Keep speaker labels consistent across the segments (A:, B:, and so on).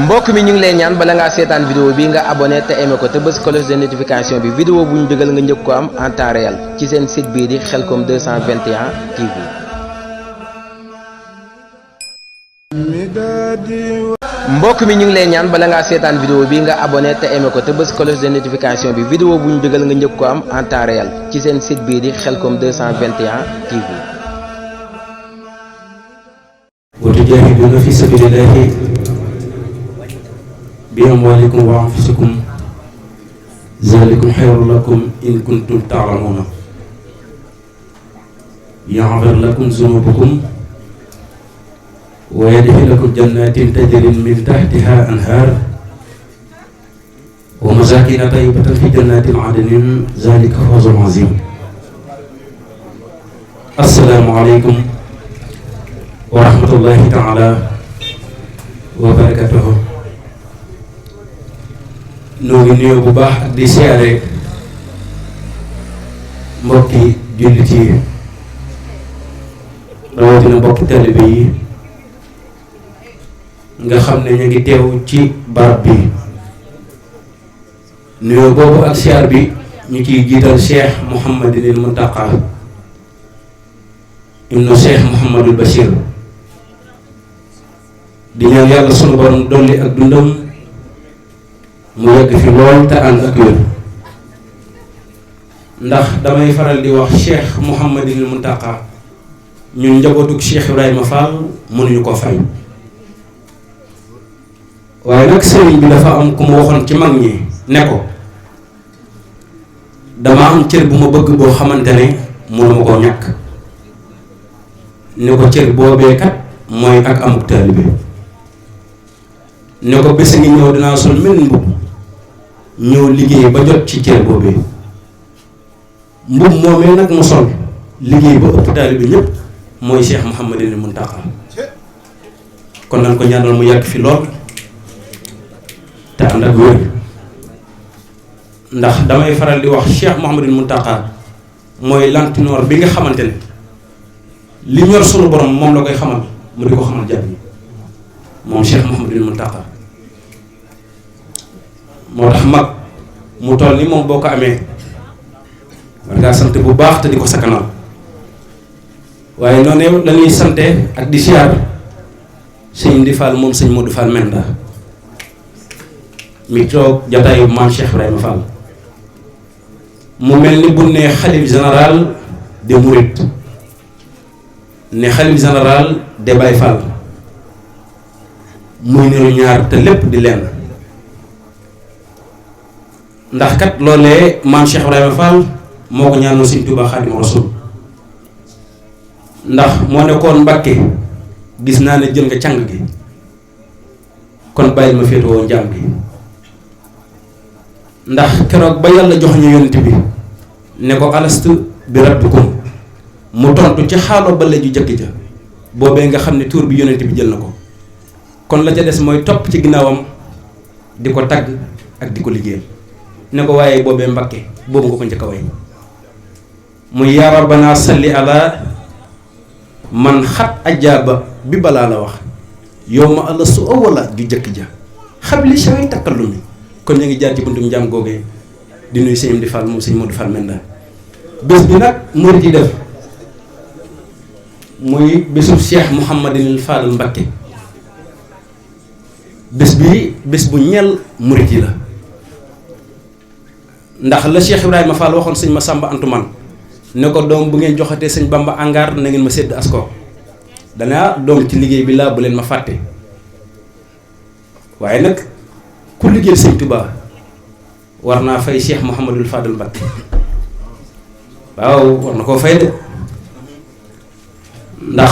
A: mbokk mi ñu ngi lay ñaan bala ngaa seetaan vidéo bi nga abonné te aimé ko te bës cloche de notification bi vidéo bu ñu dugal nga njëkk ko am en temps réel ci seen site bii di Khelcom 221 TV. mbokk mi ñu ngi lay ñaan bala ngaa seetaan vidéo bi nga abonné te aimé ko te bës cloche de notification bi vidéo bu ñu dugal nga njëkk ko am en temps réel ci seen site bii di Khelcom 221 TV.
B: وتجاهدون في سبيل الله بأموالكم وأنفسكم ذلكم خير لكم إن كنتم تعلمون يغفر لكم ذنوبكم ويدخلكم جنات تجري من تحتها أنهار ومساكن طيبة في جنات عدن ذلك فوز عظيم. السلام عليكم wa rahmatullahi taala wa barakatuhu. noo ngi nuyoo bu baax ak di siyaare mbokki jullit yi rawatina mbokki taalibe yi nga xam ne ñu ngi teew ci barab bi. nuyoo boobu ak siyaar bi ñu ciy jiital Cheikh Mouhamadinil Muntaqa ibnu Cheikh Mouhamadul Bachir di ñaan yàlla sunu borom dolli ak dundam mu yegg fi lool te ànd ak wér. ndax damay faral di wax Cheikh Mouhamadinil Muntaqa ñun njabootug Cheikh Ibrahima Fall mënuñu ko fay. waaye nag sëriñ bi dafa am ku ma waxoon ci mag ñi ne ko dama am cër bu ma bëgg boo xamante ne mënuma koo ñàkk. ne ko cër boobee kat mooy ak amuk taalibe. ne ko bés ngi ñëw dinaa sol mel mbubb ñëw liggéey ba jot ci cër boobee. mbubb moomee nag mu sol liggéey ba ëpp taalibe ñëpp mooy Cheikh Mouhamadinil Muntaqa. kon nañ ko ñaanal mu yàgg fi lool te ànd ak wér. ndax damay faral di wax Cheikh Mouhamadinil Muntaqa mooy lantinoor bi nga xamante ne li ñor sunu borom moom la koy xamal mu di ko xamal jàmm yi moom Cheikh Mouhamadinil Muntaqa. moo tax mag mu toll ni moom boo ko amee war ngaa sant bu baax te di ko sakkanal. waaye noonu la ñuy sante ak di siyaar sëñ di Fall moom sëñ Modou Fall Menda mi toog jataayu maam Cheikh Ibrahima Fall. mu mel ni bu ne xalif général de Mouride ne xalif général de Baye Fall muy niru ñaar te lépp di lenn. ndax kat loolee maam Cheikh Ibrahima Fall moo ko ñaanoo Sëñ Tuubaa Xaadimu Rasuul. ndax moo nekkoon Mbàkke gis naa ne jël nga càng gi kon bàyyil ma féetewoo njaam gi. ndax keroog ba yàlla jox ñu yonent bi ne ko alastu bi rabbikum mu tontu ci xaaloo bale ju jëkk ja boobee nga xam ne tuur bi yonent bi jël na ko. kon la ca des mooy topp ci ginnaawam di ko tagg ak di ko liggéeyal. ne ko waaye boobee Mbakke boobu nga ko njëkk a way muy yaa rabbana salli ala man xat ajaaba bi balaa la wax yow ma àlla su awala ju jëkk ja xabli saway takkallumi. kon ñu ngi jaar ci buntum njaam googee di nuyu sëñ di Fall moom sëñ Modou Fall Menda. bés bi nag murit yi def muy bésub Cheikh Mouhamadinil Fall Mbakke. bés bi bés bu ñel murit yi la. ndax la Cheikh Ibrahima Fall waxoon sëñ Massamba Antuman ne ko doom bu ngeen joxatee sëñ Bamba angaar na ngeen ma sédd asko. danaa doom ci liggéey bi laa bu leen ma fàtte. waaye nag ku liggéeyal sëñ Touba war naa fay Cheikh Mouhamadul Fadal Mbacké. waaw war na koo fay de. ndax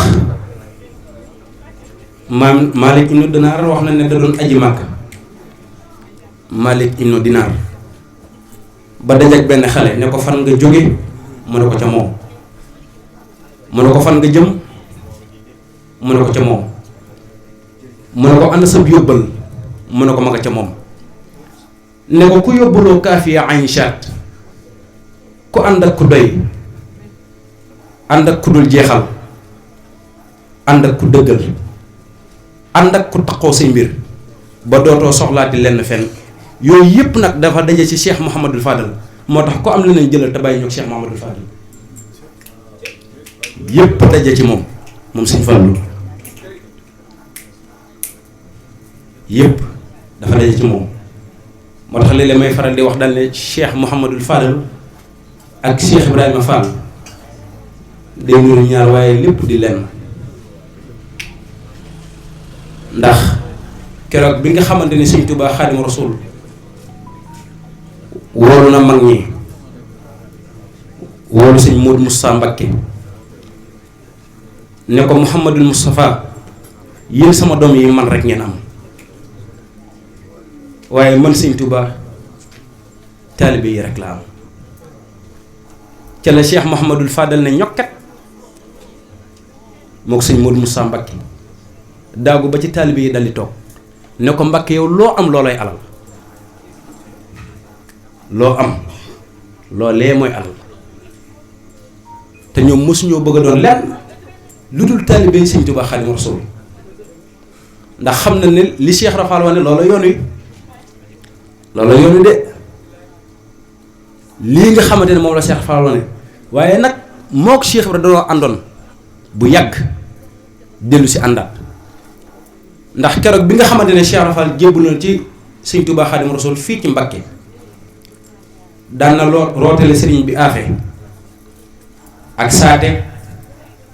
B: maam Malik ibnu Dinaar wax na ne da doon aji màkk. Malik ibnu Dinaar ba dajak benn xale ne ko fan nga jóge mu ne ko ca moom. mu ne ko fan nga jëm mu ne ko ca moom. mu ne ko ànd sa yóbbal mu ne ko ma nga ca moom. ne ko ku yóbbaloo kaafiya Aïchat ku ànd ak ku doy ànd ak ku dul jeexal ànd ak ku dëggal ànd ak ku taqoo say mbir ba dootoo soxlaati lenn fenn yooyu yëpp nag dafa daje ci Cheikh Mouhamadul Fadal moo tax ko am leneen jëlal te bàyyi ñoo Cheikh Mouhamadul Fadal yëpp daje ci moom Sëñ Fallu yëpp dafa daje ci moom moo tax léeg-léeg may faral di wax daal ne Cheikh Mouhamadul Fadal ak Cheikh Ibrahima Fall day nuru ñaar waaye lépp di lenn ndax keroog bi nga xamante ni Sëñ Tuubaa Xaadimu Rasuul wóolu na mag ñi wóolu Sëñ Moodu Mustafaa Mbakke ne ko Mouhamadul Moustapha yéen sama doom yi man rek ngeen am waaye man Sëñ Tuubaa taalibe yi rek la am ca la Cheikh Mouhamadul Fadal ne ñokkat moo ko Sëñ Moodu Mustafaa Mbakke daagu ba ci taalibe yi daldi toog ne ko Mbakke yow loo am loolooy alal loo am loolee mooy alal te ñoom mësuñoo bëgg a doon lenn lu dul taalibe Sëñ Tuubaa Xaadimu Rasuul ndax xam na ne li Cheikh Rafal wane loola yoon wi de lii nga xamante ne moom la Cheikh Rafal wane waaye nag mook Cheikh Ibra dañoo àndoon bu yàgg dellu si àndaat ndax keroog bi nga xamante ne Cheikh Rafal jébbalu na ci Sëñ Tuubaa Xaadimu Rasuul fii ci Mbakke daan na rootale sëriñ bi aafe ak saate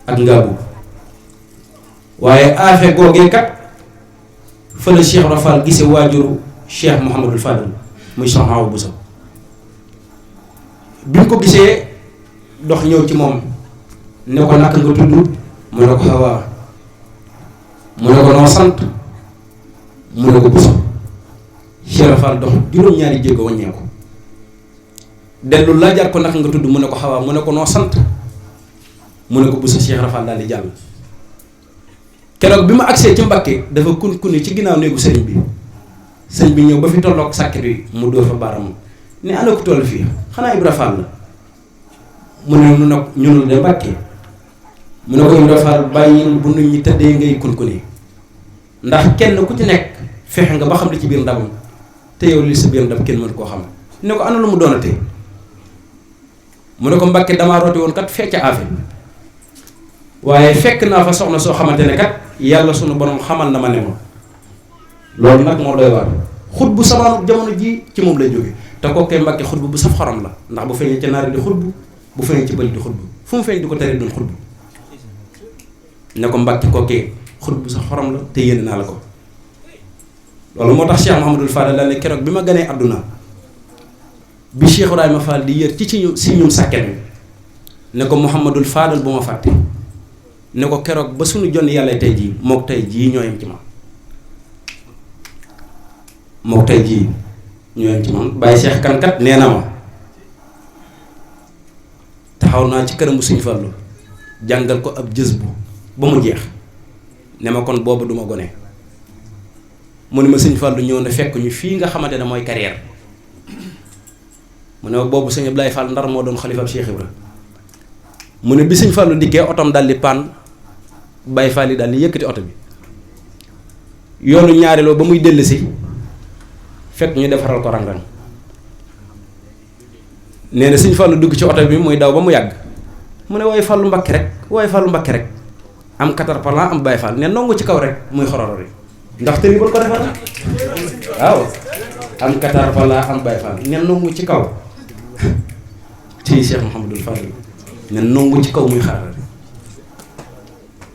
B: ak ngaabu waaye aafe googee kat fa la Cheikh Rafal gise waajuru Cheikh Mouhamadul Fadal muy Soxna Awa Bousso bi mu ko gisee dox ñëw ci moom ne ko naka nga tudd mu ne ko Hawa mu ne ko noo sant mu ne ko Bousso Cheikh Rafal dox juróom-ñaari jéego wàññeeku dellu laajaat ko naka nga tudd mu ne ko Hawa mu ne ko noo sant mu ne ko Bousso Cheikh Rafal daal di jàll keroog bi ma agsee ci Mbakke dafa kun ci ginnaaw néegu sëriñ bi ñëw ba fi tolloog sàkket bi mu dóor fa baaram ne ana ko toll fii xanaa Ibra Fall la mu ne nu nag ñunul de Mbakke mu ne ko Ibra Fall bàyyil bu nit ñi tëddee ngay kun ndax kenn ku ci nekk fexe nga ba xam li ci biir ndabam te yow li sa biir ndab kenn mën koo xam ne ko ana lu mu doonatee mu ne ko Mbakke damaa rooti woon kat fecc aafe waaye fekk naa fa soxna soo xamante ne kat yàlla sunu borom xamal na ma ne ma loolu nag moo doy waar xut bu samaanu jamono ji ci moom lay jóge te kookee Mbakke xut bu saf xorom la ndax bu feeñee ca naari di xut bu feeñee ci bëli di xut fu mu feeñ di ko tere doon xut ne ko Mbakke kookee xut bu saf xorom la te yéene naa la ko loolu moo tax Cheikh Mouhamadul Fadal la ne keroog bi ma ganee àdduna bi Cheikh Ibrahima Fall di yër si ñum sàkket mi ne ko Mouhamadul Fadal bu ma fàtte ne ko keroog ba suñu jonn yàlla tey jii mook tey jii ñoo yem ci man mook tey jii ñoo yem ci man Baye Cheikh Kan kat nee na ma taxaw naa ci këramu Sëñ Fallu jàngal ko ab jës bu ba mu jeex ne ma kon boobu duma gone mu ne ma Sëñ Fallu ñëw na fekk ñu fii nga xamante ne mooy carrière mu ne ma boobu Sëñ Ablaye Fall Ndar moo doon xalifa Cheikh Ibra mu ne bi Sëñ Fallu dikkee otom daldi paan Baye Fall yi daal di yëkkati oto bi yoonu ñaareeloo ba muy dellu si fekk ñu defaral ko rang-rang nee na Sëñ Fallu dugg ci oto bi muy daw ba mu yàgg mu ne waaye Fallu Mbakke rek am caterpillar am Baye Fall ne nongu ci kaw rek muy xororori ndax tëri ba ko defar waaw am caterpillar am Baye Fall ne nongu ci kaw ci Cheikh Mouhamadul Fadal ne nongu ci kaw muy xararari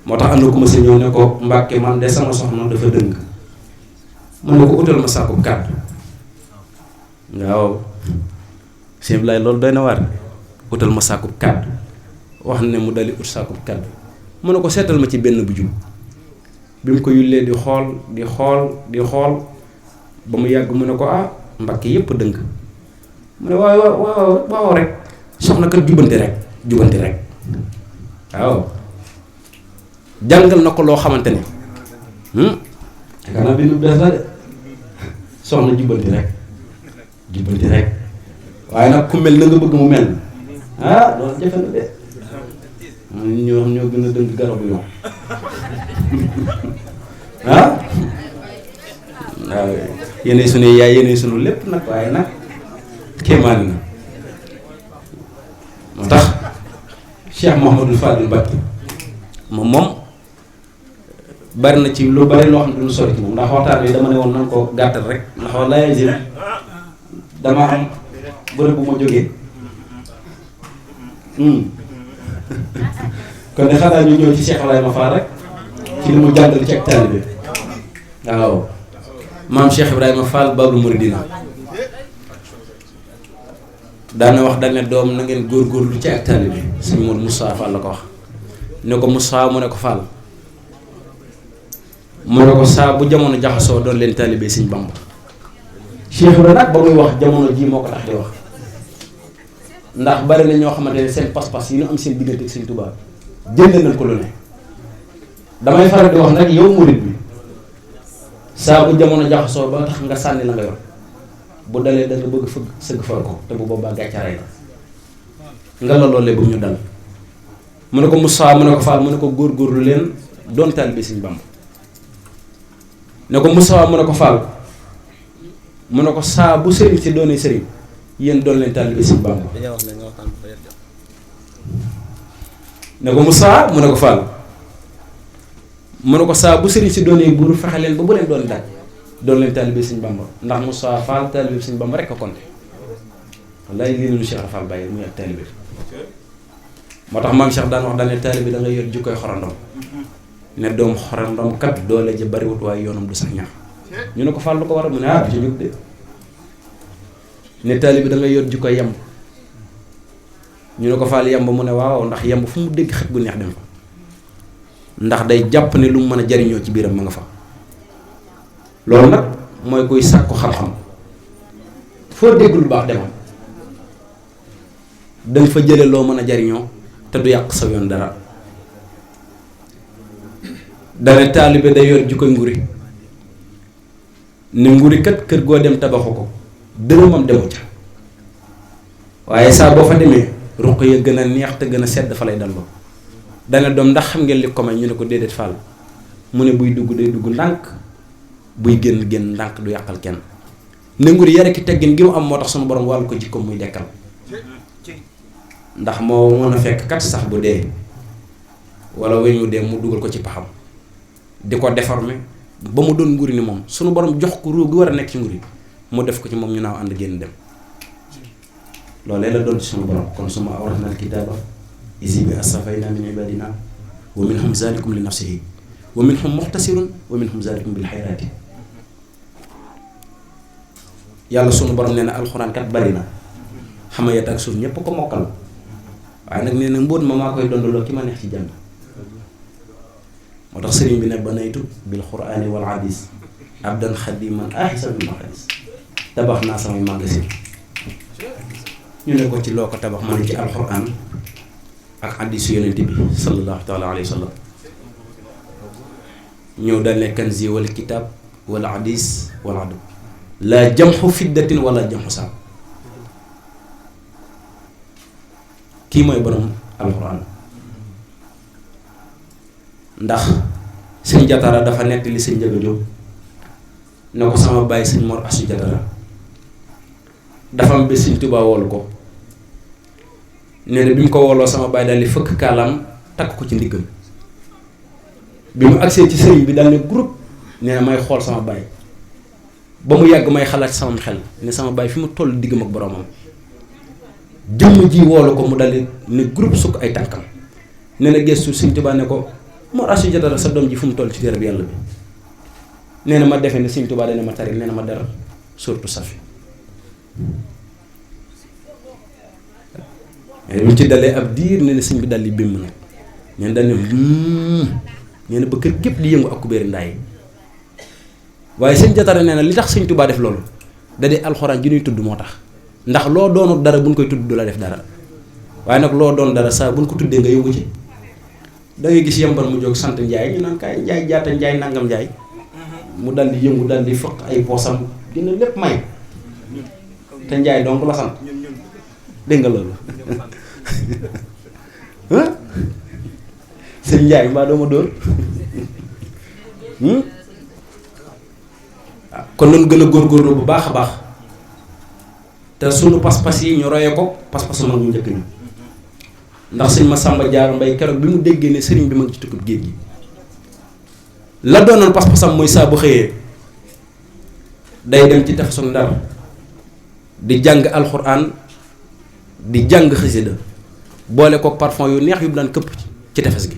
B: moo tax am na ku ma si ñëw ne ko Mbàkke man de sama soxna dafa dëng mu ne ko utal ma sàkkub kàddu waaw sëñ Bilaay loolu doy na waar utal ma sàkkub kàddu wax ne mu dali ut sàkkub kàddu mu ne ko seetal ma ci benn bu jub bi mu ko yullee di xool ba mu yàgg mu ne ko ah Mbàkke yépp dëng mu ne waaw rek soxna kat jubanti rek waaw jàngal na ko loo xamante ne xanaa bi nu bees la de soxna jubbanti rek waaye nag ku mel na nga bëgg mu mel loolu jafe na de ñoo gën a dëng garab yoon waaw yéenay sunu yaay yéenay sunu lépp nag waaye nag kéemaani na moo tax Cheikh Mouhamadou Fadil Mbacké moom bari na ci lu bari loo xam ne duñu sori ci moom ndax waxtaan bi dama ne woon nan ko gàttal rek ndax wallaahi jëm dama am bërëb bu ma jógee kon de xanaa ñu ñëw ci Cheikh Ibrahima Fall rek ci li mu jàngale ci ak taalibe waaw maam Cheikh Ibrahima Fall Babul Mouridina daana wax dañ ne doom na ngeen góorgóorlu ci ak taalibe sëñ Modou Moussa Fall la ko wax ne ko Moussa mu ne ko Fall mu ne ko saa bu jamono jaxasoo doon leen taalibe sëñ Bamba Cheikh Ibrahima nag ba muy wax jamono ji moo ko tax di wax ndax bari na ñoo xamante ne seen pas-pas yi ñu am seen diggante ak sëñ Tuubaa jënd nañ ko lu ne damay faral di wax nag yow murid bi saa bu jamono jaxasoo ba tax nga sànni la nga yor bu dalee da nga bëgg fëgg sëgg far ko te bu boobaa gàccaray la nga la loolee bu ñu dal mu ne ko Moussa mu ne ko Fall mu ne ko góorgóorlu leen doon taalibe sëñ Bamba ne ko Moussa mu ne ko Fall mu ne ko saa bu sëriñ si doonee sëriñ yéen doon leen taalibe sëñ Bamba ne ko Moussa mu ne ko Fall mu ne ko saa bu sëriñ si doonee buur fexe leen ba bu leen doon daaj doon leen taalibe sëñ Bamba ndax Moussa Fall taalibe sëñ Bamba rek a konte wallaay lii nañu Cheikh Fall bàyyi muy ak taalibe moo tax maam Cheikh daan wax daan ne taalibe da nga yor jukkoy xorandom ne doom xorandom kat doole ja bariwut waaye yoonam du sax ñax ñu ne ko Fall lu ko waral mu ne ci jóg de ne taalibe da nga yor jukkoy yemb ñu ne ko Fall yemb mu ne waaw ndax yemb fu mu dégg xet gu neex dem fa ndax day jàpp ne lu mu mën a jariñoo ci biiram ma nga fa loolu nag mooy kuy sàkku xam-xam foo dégg lu baax demal danga fa jële loo mën a jariñoo te du yàq sa yoon dara dane taalibe day yor jukkoy nguri ne nguri kat kër goo dem tabaxu ko dërëmam demu ca waaye saa boo fa demee ruq ya gën a neex te gën a sedd fa lay dalloo dana doom ndax xam ngeen li ko may ñu ne ko déedéet Fall mu ne buy dugg day dugg ndànk buy génn ndànk du yàqal kenn ne nguri yare ki teggin gi mu am moo tax sunu borom wàllu ko jikko muy dekkal ndax moo mën a fekk kat sax bu dee wala weñ mu dee mu dugal ko ci paxam di ko déformer ba mu doon nguri ni moom sunu borom jox ko ruu gi war a nekk ci nguri mu def ko ci moom ñu naaw ànd génn dem loolee la doon ci sunu borom kon suma awratna alkitaaba isi bi astafayna min ibadina wa minhum zalikum li nafsihi wa minhum muxtasirun wa minhum zalikum bil xayraati yàlla sunu borom nee na alxuraan kat bari na xamayat ak suuf ñépp ko mokkal waaye nag nee na mbóot ma maa koy dondaloo ki ma neex ci jàmm moo tax sëriñ bi ne banaytu bil qur'ani wal hadis abdan xadiman ahisa bil maqadis tabax naa samay magasin ñu ne ko ci loo ko tabax ma ne ci alxuraan ak hadisu yonent bi sallallahu taala alayhi wa sallam ñëw daal ne kanzi wala kitaab wala hadis wala adab laa jamxu fiddatin wala jamxu saab kii mooy borom alxuraan ndax sëñ Jatara dafa nettali sëñ Njaga Jóob ne ko sama bàyyi sëñ Mor Asu Jatara dafa am bés sëñ Tuubaa woolu ko nee na bi mu ko wooloo sama bàyyi daal di fëkk kaalaam takk ko ci ndiggam bi mu agsee ci sëriñ bi daal ne groupe nee na may xool sama bàyyi ba mu yàgg may xalaat sama xel ne sama bàyyi fi mu toll diggam ak boromam jëmm ji woolu ko mu daldi ne groupe sukk ay tànkam nee na gestu sëñ Tuubaa ne ko Mor Asu Jatara sa doom ji fu mu toll ci téereb yàlla bi nee na ma defe ne sëñ Tuubaa dana ma tari nee na ma dara surtout safi mais bu ci dalee ab diir nee na sëñ bi daldi bimm nag nee na daal nee na ba kër gépp di yëngu ak kubéeri ndaay waaye sëñ Jatara nee na li tax sëñ Tuubaa def loolu da di alxuraan ji ñuy tudd moo tax ndax loo doonut dara buñ koy tudd du la def dara waaye nag loo doon dara saa buñ ko tuddee nga yëngu ci da ngay gis yembar mu jóg sant njaay ñu naan kaay njaay jaata njaay nangam njaay mu dal di yëngu dal di fëq ay poosam dina lépp may te njaay donc la sant dégg nga loolu sëñ njaay mbaa dooma dóor waaw kon nañ gën a góorgóorlu bu baax a baax te sunu pas-pas yi ñu roye ko pas-pasu mag ñu njëkk ñu ndax sëñ Masamba Jaara Mbay keroog bi mu déggee ne sëriñ bi ma ngi ci tukkib géej gi la doonoon pas-pasam mooy saa bu xëyee day dem ci tefesu Ndar di jàng alxuraan di jàng xasida boole ko parfum yu neex yu daan këpp ci tefes gi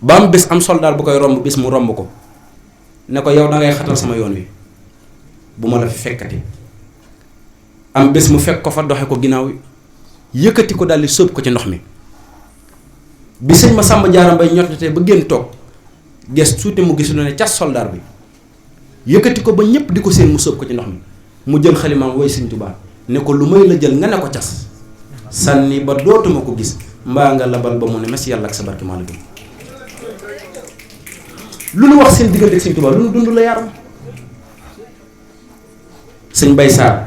B: ba am bés am soldaar bu koy romb bis mu romb ko ne ko yow da ngay xatal sama yoon wi bu ma la fi fekkati am bés mu fekk ko fa doxe ko ginnaaw yëkkati ko daldi sóob ko ci ndox mi bi sëñ Masamba Jaara Mbay ñottatee ba génn toog ges tuuti mu gis lu ne cas soldaar bi yëkkati ko ba ñépp di ko seen mu sóob ko ci ndox mi mu jël xalimaam woy sëñ Tuubaa ne ko lu may la jël nga ne ko cas sànni ba dootuma ko gis mbaa nga labal ba mu ne mes yàlla ak sa barke maa la gëm lu nu wax seen diggante ak sëñ Tuubaa lu nu dund la yaram sëñ Bay Saar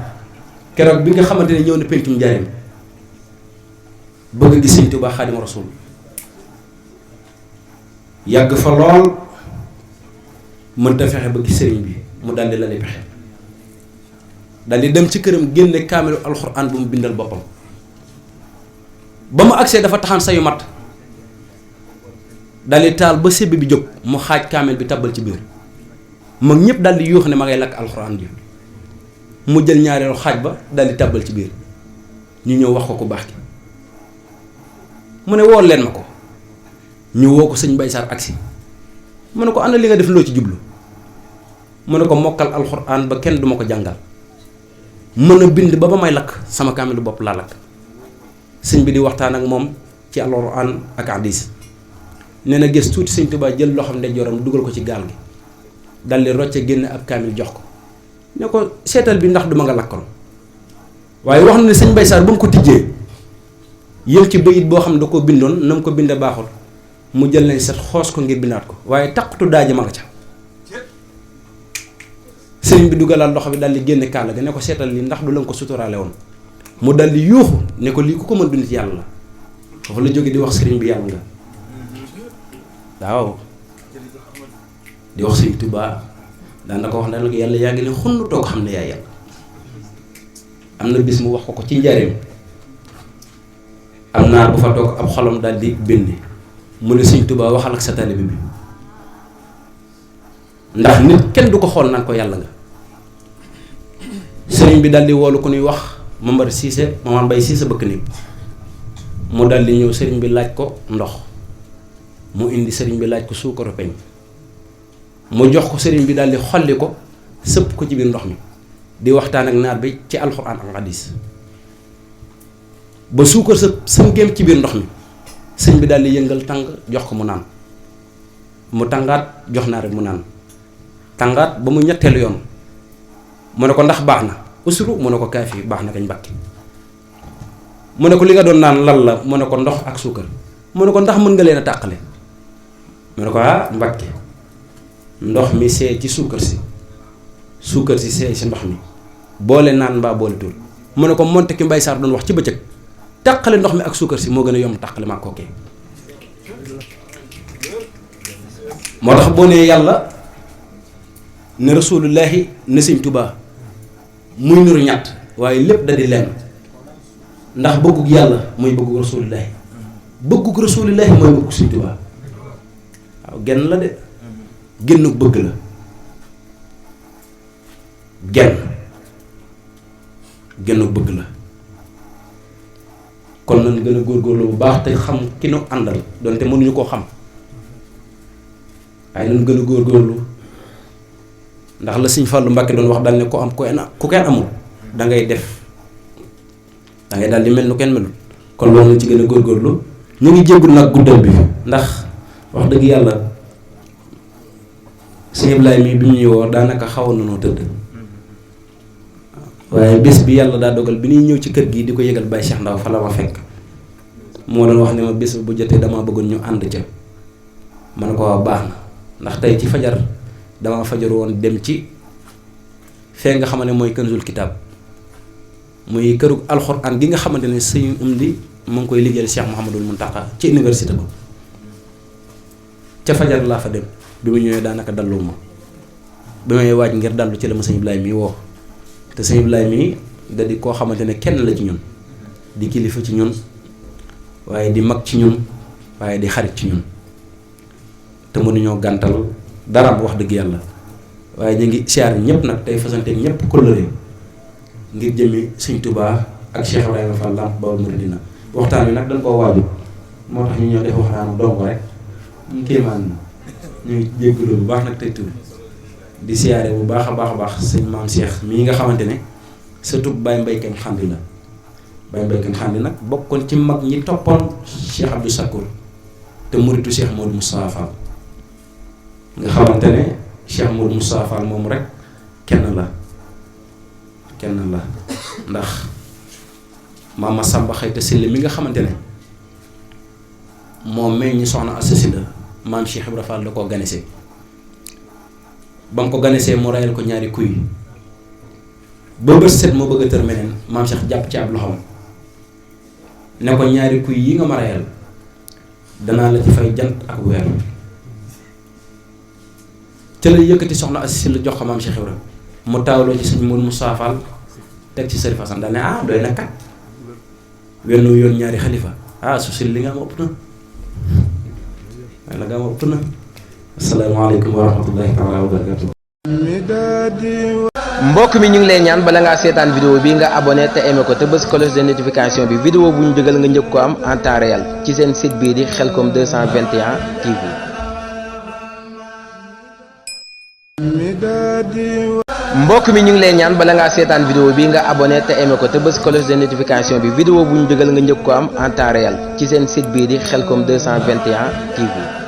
B: keroog bi nga xamante ne ñëw na pencum Njaaréem bëgg gis sëñ Tuubaa Xaadimu Rasuul yàgg fa lool mënta fexe ba gis sëriñ bi mu daldi la di pexe daldi dem ci këram génne kaamilu alxuraan bu mu bindal boppam ba mu agsee dafa taxan sayu mat daldi taal ba sébbi bi jóg mu xaaj kaamil bi tabbal ci biir mag ñépp daldi yuux ne ma ngay lakk alxuraan ji mu jël ñaareelu xaaj ba daldi tabbal ci biir ñu ñëw wax ko ku baax ki mu ne woo leen ma ko ñu woo ko sëñ Bay Saar agsi mu ne ko ana li nga def loo ci jublu mu ne ko mokkal alxuraan ba kenn duma ko jàngal mën a bind ba may lakk sama kaamilu bopp laa lakk sëñ bi di waxtaan ak moom ci alxuraan ak hadiis nee na gis tuuti sëñ Tuubaa jël loxoom ndeyjooram dugal ko ci gaal gi daldi rocce génn ab kaamil jox ko ne ko seetal bi ndax duma nga lakkoon waaye wax na ne sëñ Bay Saar ba mu ko tijjee yël ci bayit boo xam ne da koo bindoon na mu ko binde baaxul mu jël nañ set xoos ko ngir bindaat ko waaye taqatu daaji ma nga ca sëriñ bi dugalaat loxo bi daldi génne kaala ga ne ko seetal lii ndax du la nga ko suturaale woon mu daldi yuuxu ne ko lii ku ko mën du nit yàlla la foofu la jóge di wax sëriñ bi yàlla nga waaw di wax sëriñ Tuubaa daan na ko wax daanaka yàlla yaa ngi ne xunn toog xam ne yaay yàlla am na bis mu wax ko ci njaareem am naar bu fa toog ab xolam daldi bind mu ne sëriñ Tuubaa waxal ak sa taalibe bi ndax nit kenn du ko xool naan ko yàlla nga sëriñ bi daldi woolu ku ñuy wax Mamar Siise Mamar Mbay Siise bëkk néeg mu daldi ñëw sëriñ bi laaj ko ndox mu indi sëriñ bi laaj ko suukaru peñ mu jox ko sëriñ bi daldi xolli ko sëpp ko ci biir ndox mi di waxtaan ak naar bi ci alxuraan ak hadiis ba suukar sa sëngéem ci biir ndox mi sëriñ bi daldi yëngal tàng jox ko mu naan mu tàngaat jox naar bi mu naan tàngaat ba mu ñetteelu yoon mu ne ko ndax baax na usuru mu ne ko kaay fii baax na kañ mbàkki mu ne ko li nga doon naan lan la mu ne ko ndox ak suukar mu ne ko ndax mën nga leen a tàqale mu ne ko ah mbàkki ndox mi seey ci suukar si seey si ndox mi boole naan mbaa boole tul mu ne ko monte ki Mbay Saar doon wax ci bëccëg tàqale ndox mi ak suukar si moo gën a yomb tàqale maa kookee moo tax boo nee yàlla ne rasulullahi ne sëñ Tuubaa muy nuru ñett waaye lépp da di lenn ndax bëggug yàlla mooy bëggug rasulullahi bëggug rasulullahi mooy bëggug sëñ Tuubaa waaw genn la de génnug bëgg la génnug bëgg la kon nañ gën a góorgóorlu bu baax te xam ki nu àndal donte mënuñu koo xam waaye nañ gën a góorgóorlu ndax la sëñ Fallu Mbàkke doon wax dal ne ko am ku kenn amul da ngay def da ngay daal di mel nu kenn melul kon loolu nañ ci gën a góorgóorlu ñu ngi jéggul nag guddal bi ndax wax dëgg yàlla sëñ Ibrahima mi bi ñuy woo daanaka xawoon na noo tëdd waaye bés bi yàlla daa dogal bi ñuy ñëw ci kër gi di ko yëgal Baye Cheikh Ndaw fa la ma fekk moo doon wax ne ma bés bu jotee damaa bëggoon ñu ànd ca ma ne ko waaw baax na ndax tey ci fajar dama fajar woon dem ci fee nga xamante ne mooy Kanzul Kitaab muy këru alxuraan gi nga xamante ne sëñ Umdi mu ngi koy liggéeyal Cheikh Mouhamadul Mountakha ci université ba ca fajar laa fa dem bi mu ñëwee daanaka dallu ma bi may waaj ngir dallu ci la ma sëñ Ibrahima mi woo te sëñ Ibrahima mi da di koo xamante ne kenn la ci ñun di kilifa ci ñun waaye di mag ci ñun waaye di xarit ci ñun te mënuñoo gàntal dara bu wax dëgg yàlla waaye ñu ngi siyaar ñëpp nag tey fasanteeg ñëpp kóllëre ngir jëmi sëñ Tuubaa ak Cheikh Ibrahima Fall Lamp Baol Mouridina waxtaan wi nag dañ koo waaju moo tax ñu ñëw def waxtaanu dong rek ñu kéemaan na ñu ngi jéggalu bu baax nag tey tur di siyaare bu baax a baax sëñ maam Cheikh mii nga xamante ne surtout Baye Mbaye Kane Xandi la Baye Mbaye Kane Xandi nag bokkoon ci mag ñi toppoon Cheikh Abdou Sakour te muritu Cheikh Modou Moustapha Fall nga xamante ne Cheikh Modou Moustapha Fall moom rek kenn la ndax Mama Samba Xayta Silla mi nga xamante ne moom meñ ñi soxna Assa Sylla maam Cheikh Ibra Fall da koo ganesee ba mu ko ganesee mu rayal ko ñaari kuy ba bët set moo bëgg a tër meneen maam Cheikh jàpp ci ab loxoom ne ko ñaari kuy yi nga ma rayal danaa la ci fay jant ak weer te la yëkkati soxna Assa Sylla jox ko maam Cheikh Ibra mu taawloo ci sëñ Modou Moustapha Fall teg ci Sëriñ Fasan daal ne doy na kat wenn yoon ñaari xalifa su sil li nga am ëpp na waaye la nga am ëpp na asalaamaaleykum wa rahmatullahi taala wa barakatu
A: mbokk mi ñu ngi lay ñaan bala ngaa seetaan vidéo bi nga abonné te aimé ko te bës cloche de notification bi vidéo bu ñu dugal nga njëkk ko am en temps réel ci seen site bii di Khelcom 221 TV. mbokk mi ñu ngi lay ñaan bala ngaa seetaan vidéo bi nga abonné te aimé ko te bës cloche de notification bi vidéo bu ñu dugal nga njëkk ko am en temps réel ci seen site bii di Khelcom 221 TV.